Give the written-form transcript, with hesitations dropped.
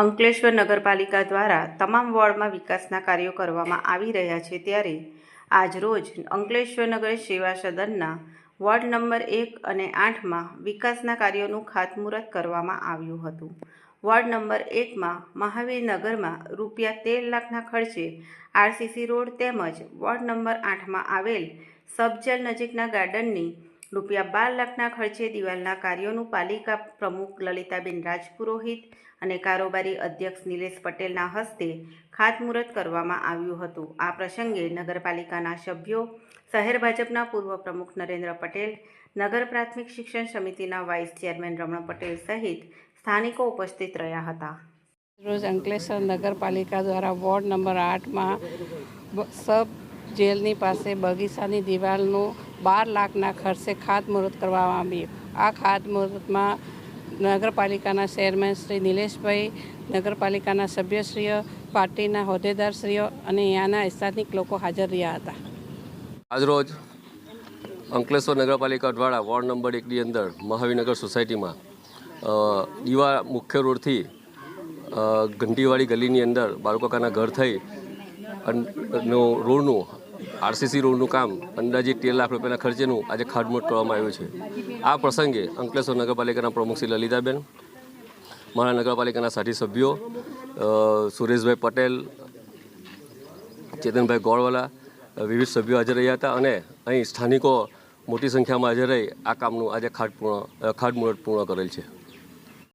અંકલેશ્વર નગરપાલિકા દ્વારા તમામ વોર્ડમાં વિકાસના કાર્યો કરવામાં આવી રહ્યા છે, ત્યારે આજરોજ અંકલેશ્વર નગર સેવા સદનના વોર્ડ નંબર 1 અને 8માં વિકાસના કાર્યોનું ખાતમુહૂર્ત કરવામાં આવ્યું હતું. વોર્ડ નંબર 1માં મહાવીરનગરમાં ₹13 લાખના ખર્ચે આરસીસી રોડ તેમજ વોર્ડ નંબર 8માં આવેલ સબજેલ નજીકના ગાર્ડનની ₹12 લાખના ખર્ચે દિવાલના કાર્યોનું પાલિકા પ્રમુખ લલિતાબેન રાજપુરોહિત અને કારોબારી અધ્યક્ષ નિલેશ પટેલના હસ્તે ખાતમુહૂર્ત કરવામાં આવ્યું હતું. આ પ્રસંગે નગરપાલિકાના સભ્યો, શહેર ભાજપના પૂર્વ પ્રમુખ નરેન્દ્ર પટેલ, નગર પ્રાથમિક શિક્ષણ સમિતિના વાઇસ ચેરમેન રમણ પટેલ સહિત સ્થાનિકો ઉપસ્થિત રહ્યા હતા. રોજ અંકલેશ્વર નગરપાલિકા દ્વારા વોર્ડ નંબર 8માં સબ જેલની પાસે બગીચાની દિવાલનું 12 લાખના ખર્ચે ખાતમુહૂર્ત કરવામાં આવ્યું. આ ખાતમુહૂર્તમાં નગરપાલિકાના ચેરમેન શ્રી નિલેશભાઈ, નગરપાલિકાના સભ્યશ્રીઓ, પાર્ટીના હોદ્દેદારશ્રીઓ અને અહીંયાના સ્થાનિક લોકો હાજર રહ્યા હતા. આજરોજ અંકલેશ્વર નગરપાલિકા દ્વારા વોર્ડ નંબર 1ની અંદર મહાવીરનગર સોસાયટીમાં દીવા મુખ્ય રોડથી ઘંટીવાળી ગલીની અંદર બાળકોકાના ઘર થઈ રોડનું આરસીસી રોડનું કામ અંદાજિત ₹13 લાખ રૂપિયાના ખર્ચેનું આજે ખાતમુહૂર્ત કરવામાં આવ્યું છે. આ પ્રસંગે અંકલેશ્વર નગરપાલિકાના પ્રમુખ શ્રી લલિતાબેન, મારા નગરપાલિકાના સાથી સભ્યો સુરેશભાઈ પટેલ, ચેતનભાઈ ગોળવાલા, વિવિધ સભ્યો હાજર રહ્યા હતા અને અહીં સ્થાનિકો મોટી સંખ્યામાં હાજર રહી આ કામનું આજે ખાતમુહૂર્ત પૂર્ણ કરેલ છે.